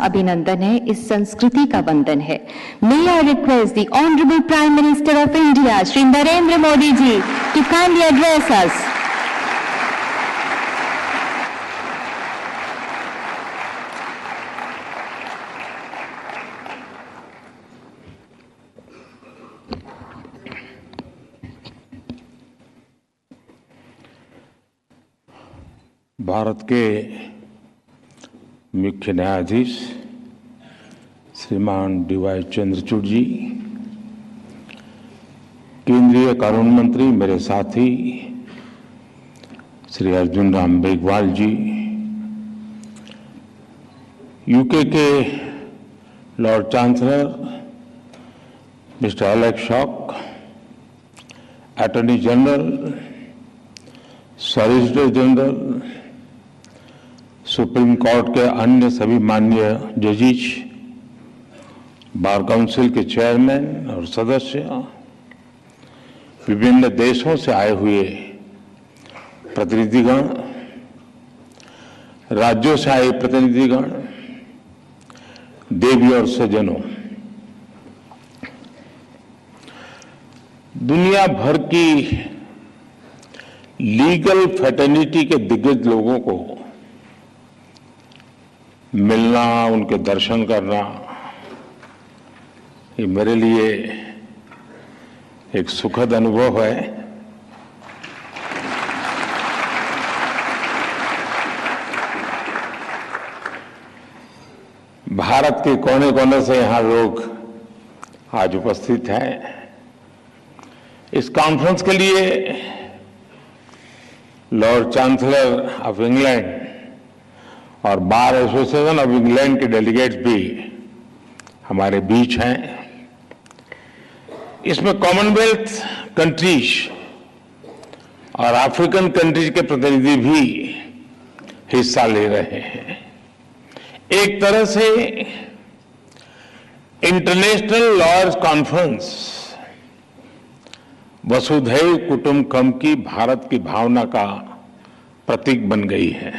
अभिनंदन है, इस संस्कृति का वंदन है। May I request the honourable prime minister of India Shri Narendra Modi ji to kindly address us. Bharat के मुख्य न्यायाधीश श्रीमान डी.वाई. चंद्रचूड़ जी, केंद्रीय कानून मंत्री मेरे साथी श्री अर्जुन राम मेघवाल जी, यूके के Lord chancellor mister Alex shock, attorney general, solicitor general, supreme court के अन्य सभी माननीय जजेस, बार काउंसिल के चेयरमैन और सदस्य, विभिन्न देशों से आए हुए प्रतिनिधिगण, राज्यों से आए प्रतिनिधिगण, देवी और सज्जनों, दुनिया भर की लीगल फ्रेटर्निटी के दिग्गज लोगों को मिलना, उनके दर्शन करना, ये मेरे लिए एक सुखद अनुभव है। भारत के कोने कोने से यहां लोग आज उपस्थित हैं। इस कॉन्फ्रेंस के लिए लॉर्ड चांसलर ऑफ इंग्लैंड और बार एसोसिएशन ऑफ इंग्लैंड के डेलीगेट्स भी हमारे बीच हैं। इसमें कॉमनवेल्थ कंट्रीज और अफ्रीकन कंट्रीज के प्रतिनिधि भी हिस्सा ले रहे हैं। एक तरह से इंटरनेशनल लॉयर्स कॉन्फ्रेंस वसुधैव कुटुंबकम की भारत की भावना का प्रतीक बन गई है।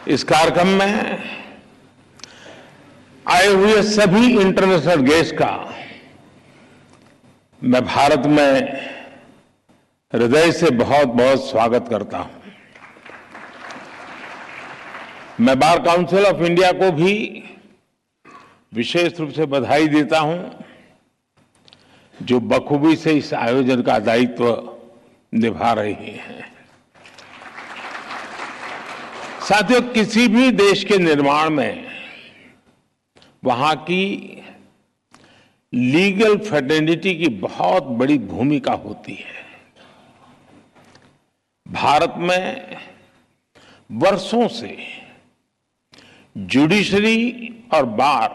इस कार्यक्रम में आए हुए सभी इंटरनेशनल गेस्ट का मैं भारत में हृदय से बहुत बहुत स्वागत करता हूं। मैं बार काउंसिल ऑफ इंडिया को भी विशेष रूप से बधाई देता हूं, जो बखूबी से इस आयोजन का दायित्व निभा रही है। साथियों, किसी भी देश के निर्माण में वहां की लीगल फ्रेटर्निटी की बहुत बड़ी भूमिका होती है। भारत में वर्षों से जुडिशरी और बार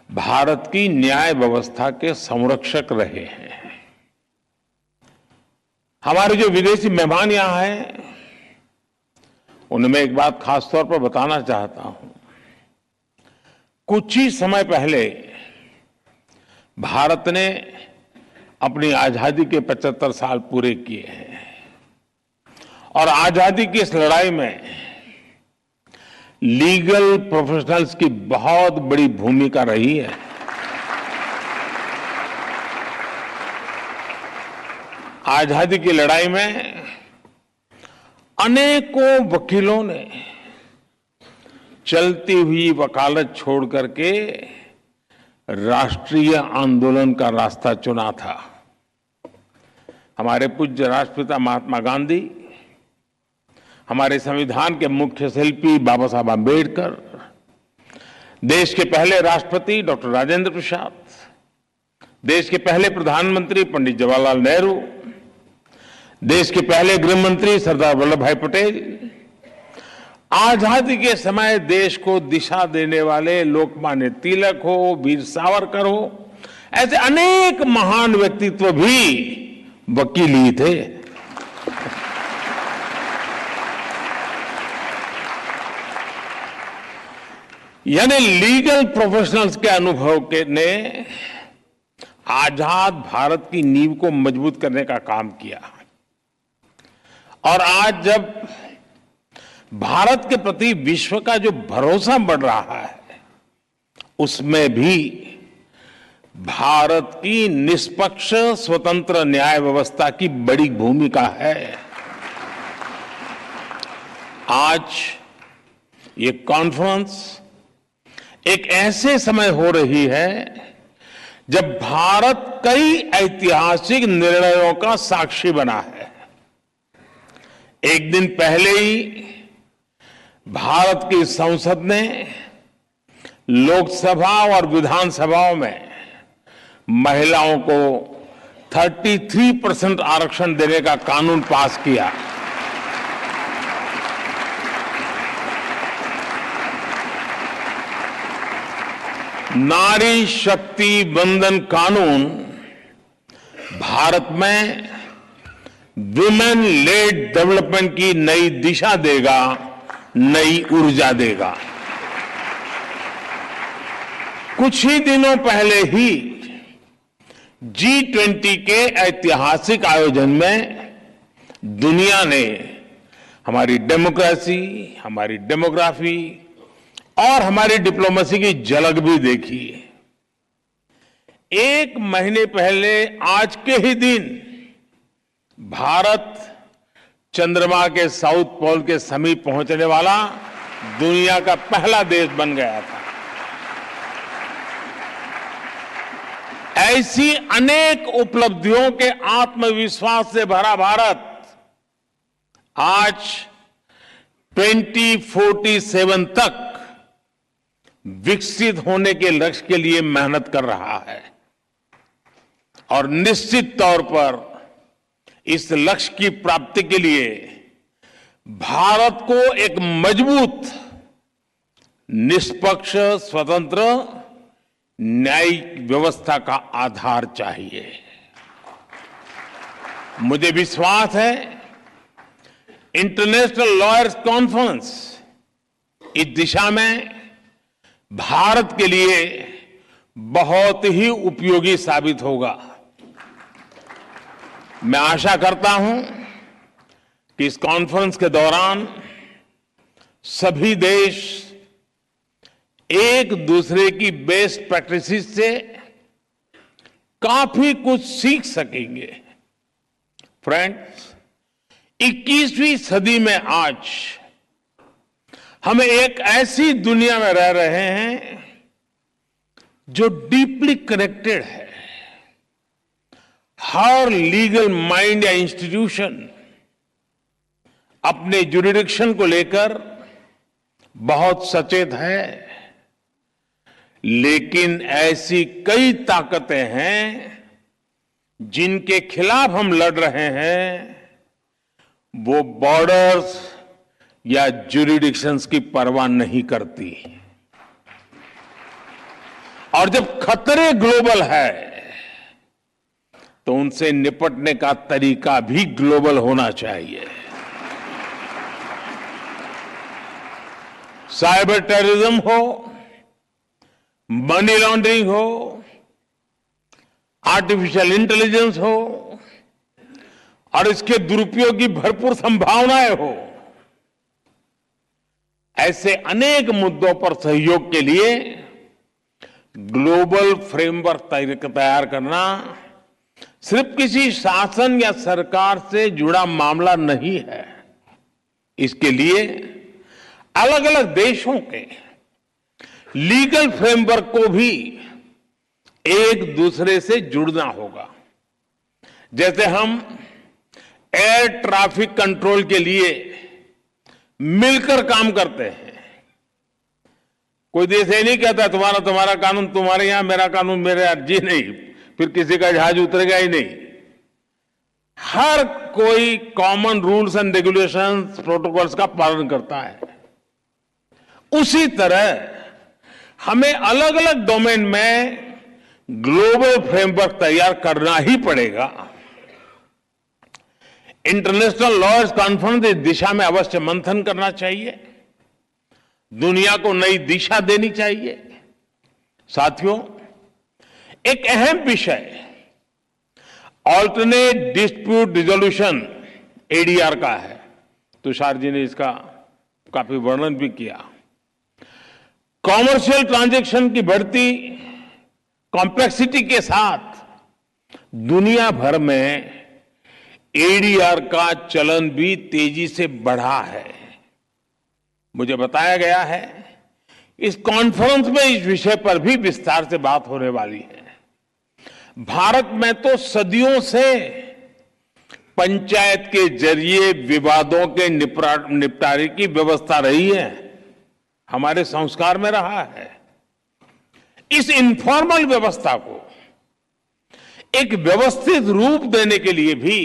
भारत की न्याय व्यवस्था के संरक्षक रहे हैं। हमारे जो विदेशी मेहमान यहां हैं, उनमें एक बात खास तौर पर बताना चाहता हूं। कुछ ही समय पहले भारत ने अपनी आजादी के 75 साल पूरे किए हैं और आजादी की इस लड़ाई में लीगल प्रोफेशनल्स की बहुत बड़ी भूमिका रही है। आजादी की लड़ाई में अनेकों वकीलों ने चलती हुई वकालत छोड़ करके राष्ट्रीय आंदोलन का रास्ता चुना था। हमारे पूज्य राष्ट्रपिता महात्मा गांधी, हमारे संविधान के मुख्य शिल्पी बाबा साहब आंबेडकर, देश के पहले राष्ट्रपति डॉक्टर राजेंद्र प्रसाद, देश के पहले प्रधानमंत्री पंडित जवाहरलाल नेहरू, देश के पहले गृह मंत्री सरदार वल्लभ भाई पटेल, आजादी के समय देश को दिशा देने वाले लोकमान्य तिलक हो, वीर सावरकर हो, ऐसे अनेक महान व्यक्तित्व भी वकील ही थे। यानी लीगल प्रोफेशनल्स के अनुभव के ने आजाद भारत की नींव को मजबूत करने का काम किया। और आज जब भारत के प्रति विश्व का जो भरोसा बढ़ रहा है, उसमें भी भारत की निष्पक्ष स्वतंत्र न्याय व्यवस्था की बड़ी भूमिका है। आज ये कॉन्फ्रेंस एक ऐसे समय हो रही है जब भारत कई ऐतिहासिक निर्णयों का साक्षी बना है। एक दिन पहले ही भारत की संसद ने लोकसभा और विधानसभाओं में महिलाओं को 33% आरक्षण देने का कानून पास किया। नारी शक्ति वंदन कानून भारत में वुमेन लेड डेवलपमेंट की नई दिशा देगा, नई ऊर्जा देगा। कुछ ही दिनों पहले ही G20 के ऐतिहासिक आयोजन में दुनिया ने हमारी डेमोक्रेसी, हमारी डेमोग्राफी और हमारी डिप्लोमेसी की झलक भी देखी। एक महीने पहले आज के ही दिन भारत चंद्रमा के साउथ पोल के समीप पहुंचने वाला दुनिया का पहला देश बन गया था। ऐसी अनेक उपलब्धियों के आत्मविश्वास से भरा भारत आज 2047 तक विकसित होने के लक्ष्य के लिए मेहनत कर रहा है और निश्चित तौर पर इस लक्ष्य की प्राप्ति के लिए भारत को एक मजबूत, निष्पक्ष, स्वतंत्र न्यायिक व्यवस्था का आधार चाहिए। मुझे विश्वास है इंटरनेशनल लॉयर्स कॉन्फ्रेंस इस दिशा में भारत के लिए बहुत ही उपयोगी साबित होगा। मैं आशा करता हूं कि इस कॉन्फ्रेंस के दौरान सभी देश एक दूसरे की बेस्ट प्रैक्टिसेस से काफी कुछ सीख सकेंगे। फ्रेंड्स, 21वीं सदी में आज हम एक ऐसी दुनिया में रह रहे हैं जो डीपली कनेक्टेड है। हर लीगल माइंड या इंस्टीट्यूशन अपने जुरिडिक्शन को लेकर बहुत सचेत है, लेकिन ऐसी कई ताकतें हैं जिनके खिलाफ हम लड़ रहे हैं, वो बॉर्डर्स या जुरिडिक्शंस की परवाह नहीं करती। और जब खतरे ग्लोबल है तो उनसे निपटने का तरीका भी ग्लोबल होना चाहिए। साइबर टेररिज्म हो, मनी लॉन्ड्रिंग हो, आर्टिफिशियल इंटेलिजेंस हो और इसके दुरुपयोग की भरपूर संभावनाएं हो, ऐसे अनेक मुद्दों पर सहयोग के लिए ग्लोबल फ्रेमवर्क तैयार करना सिर्फ किसी शासन या सरकार से जुड़ा मामला नहीं है। इसके लिए अलग अलग देशों के लीगल फ्रेमवर्क को भी एक दूसरे से जुड़ना होगा। जैसे हम एयर ट्रैफिक कंट्रोल के लिए मिलकर काम करते हैं। कोई देश ये नहीं कहता तुम्हारा कानून तुम्हारे यहां, मेरा कानून मेरे यहां। जी नहीं, फिर किसी का जहाज उतरेगा ही नहीं। हर कोई common rules and regulations, protocols का पालन करता है। उसी तरह हमें अलग अलग डोमेन में ग्लोबल फ्रेमवर्क तैयार करना ही पड़ेगा। इंटरनेशनल लॉयर्स कॉन्फ्रेंस इस दिशा में अवश्य मंथन करना चाहिए, दुनिया को नई दिशा देनी चाहिए। साथियों, एक अहम विषय ऑल्टरनेट डिस्प्यूट रिजोल्यूशन, एडीआर का है। तुषार जी ने इसका काफी वर्णन भी किया। कॉमर्शियल ट्रांजैक्शन की बढ़ती कॉम्प्लेक्सिटी के साथ दुनिया भर में एडीआर का चलन भी तेजी से बढ़ा है। मुझे बताया गया है इस कॉन्फ्रेंस में इस विषय पर भी विस्तार से बात होने वाली है। भारत में तो सदियों से पंचायत के जरिए विवादों के निपटारे की व्यवस्था रही है, हमारे संस्कार में रहा है। इस इनफॉर्मल व्यवस्था को एक व्यवस्थित रूप देने के लिए भी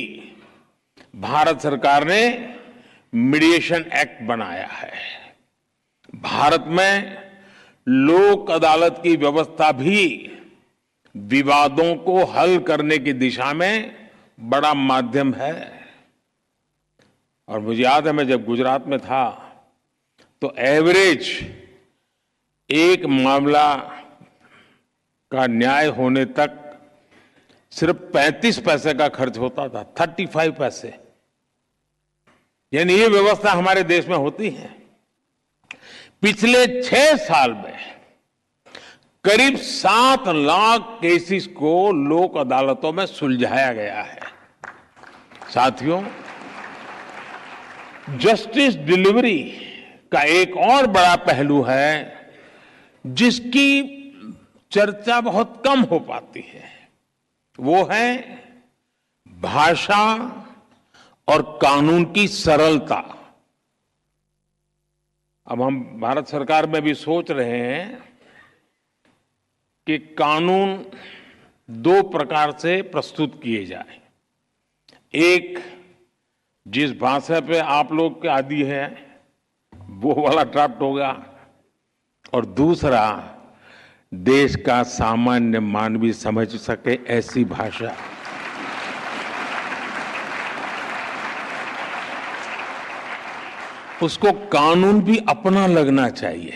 भारत सरकार ने मीडिएशन एक्ट बनाया है। भारत में लोक अदालत की व्यवस्था भी विवादों को हल करने की दिशा में बड़ा माध्यम है। और मुझे याद है मैं जब गुजरात में था तो एवरेज एक मामला का न्याय होने तक सिर्फ 35 पैसे का खर्च होता था, 35 पैसे। यानी ये व्यवस्था हमारे देश में होती है। पिछले 6 साल में करीब 7 लाख केसेस को लोक अदालतों में सुलझाया गया है। साथियों, जस्टिस डिलीवरी का एक और बड़ा पहलू है जिसकी चर्चा बहुत कम हो पाती है, वो है भाषा और कानून की सरलता। अब हम भारत सरकार में भी सोच रहे हैं कि कानून 2 प्रकार से प्रस्तुत किए जाए। एक, जिस भाषा पे आप लोग के आदी हैं वो वाला ड्राफ्ट होगा, और दूसरा देश का सामान्य मानवी समझ सके ऐसी भाषा। उसको कानून भी अपना लगना चाहिए।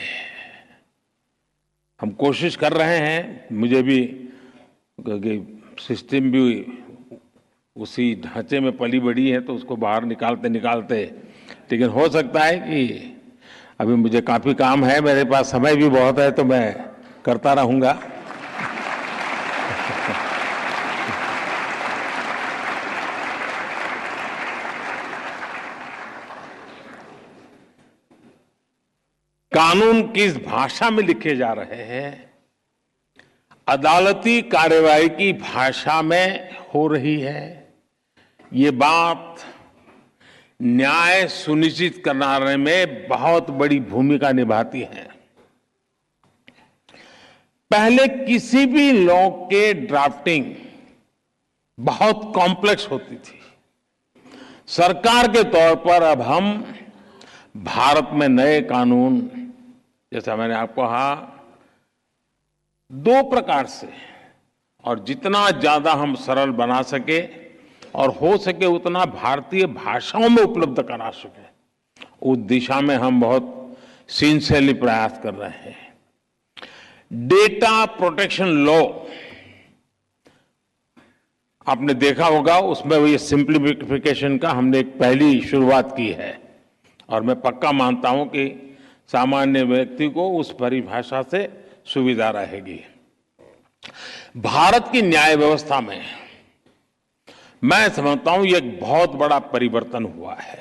हम कोशिश कर रहे हैं, मुझे भी सिस्टम भी उसी ढांचे में पली बड़ी है तो उसको बाहर निकालते निकालते, लेकिन हो सकता है कि अभी मुझे काफी काम है, मेरे पास समय भी बहुत है, तो मैं करता रहूंगा। कानून किस भाषा में लिखे जा रहे हैं, अदालती कार्यवाही की भाषा में हो रही है, ये बात न्याय सुनिश्चित कराने में बहुत बड़ी भूमिका निभाती है। पहले किसी भी लॉ के ड्राफ्टिंग बहुत कॉम्प्लेक्स होती थी। सरकार के तौर पर अब हम भारत में नए कानून, जैसा मैंने आपको कहा, 2 प्रकार से, और जितना ज्यादा हम सरल बना सके और हो सके उतना भारतीय भाषाओं में उपलब्ध करा सके, उस दिशा में हम बहुत सिंसियरली प्रयास कर रहे हैं। डेटा प्रोटेक्शन लॉ आपने देखा होगा, उसमें ये सिंप्लीफिकेशन का हमने एक पहली शुरुआत की है, और मैं पक्का मानता हूं कि सामान्य व्यक्ति को उस परिभाषा से सुविधा रहेगी। भारत की न्याय व्यवस्था में मैं समझता हूं ये एक बहुत बड़ा परिवर्तन हुआ है,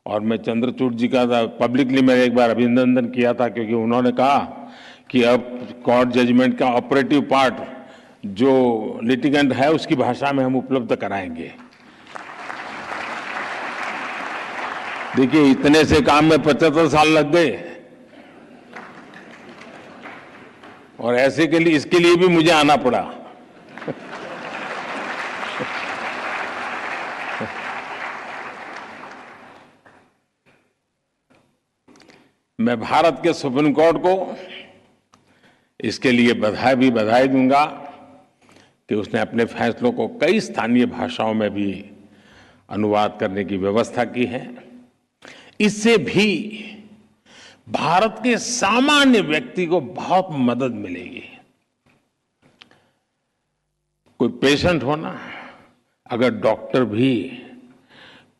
और मैं चंद्रचूड़ जी का पब्लिकली मैंने एक बार अभिनंदन किया था, क्योंकि उन्होंने कहा कि अब कोर्ट जजमेंट का ऑपरेटिव पार्ट जो लिटिगेंट है उसकी भाषा में हम उपलब्ध कराएंगे। देखिए, इतने से काम में 75 साल लग गए, और ऐसे के लिए, इसके लिए भी मुझे आना पड़ा। मैं भारत के सुप्रीम कोर्ट को इसके लिए बधाई दूंगा कि उसने अपने फैसलों को कई स्थानीय भाषाओं में भी अनुवाद करने की व्यवस्था की है। इससे भी भारत के सामान्य व्यक्ति को बहुत मदद मिलेगी। कोई पेशेंट हो ना, अगर डॉक्टर भी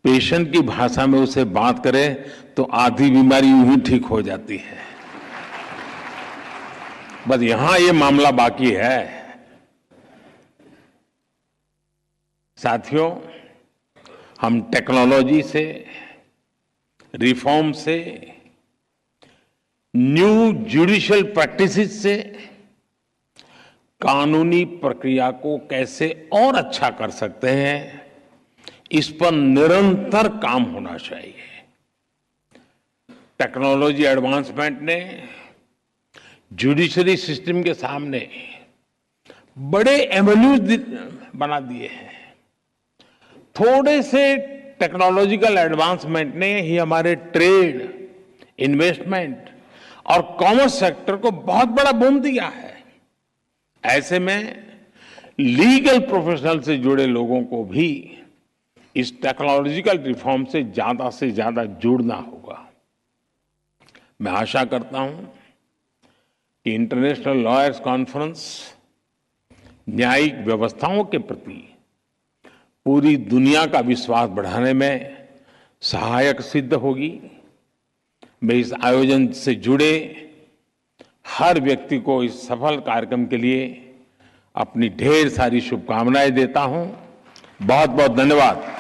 पेशेंट की भाषा में उसे बात करें तो आधी बीमारी यूं ही ठीक हो जाती है। बस यहां ये मामला बाकी है। साथियों, हम टेक्नोलॉजी से, रिफॉर्म से, न्यू जुडिशियल प्रैक्टिसेस से कानूनी प्रक्रिया को कैसे और अच्छा कर सकते हैं, इस पर निरंतर काम होना चाहिए। टेक्नोलॉजी एडवांसमेंट ने जुडिशरी सिस्टम के सामने बड़े एवेन्यूज बना दिए हैं। थोड़े से टेक्नोलॉजिकल एडवांसमेंट ने ही हमारे ट्रेड, इन्वेस्टमेंट और कॉमर्स सेक्टर को बहुत बड़ा बूम दिया है। ऐसे में लीगल प्रोफेशनल से जुड़े लोगों को भी इस टेक्नोलॉजिकल रिफॉर्म से ज्यादा जुड़ना होगा। मैं आशा करता हूं कि इंटरनेशनल लॉयर्स कॉन्फ्रेंस न्यायिक व्यवस्थाओं के प्रति पूरी दुनिया का विश्वास बढ़ाने में सहायक सिद्ध होगी। मैं इस आयोजन से जुड़े हर व्यक्ति को इस सफल कार्यक्रम के लिए अपनी ढेर सारी शुभकामनाएं देता हूं। बहुत बहुत धन्यवाद।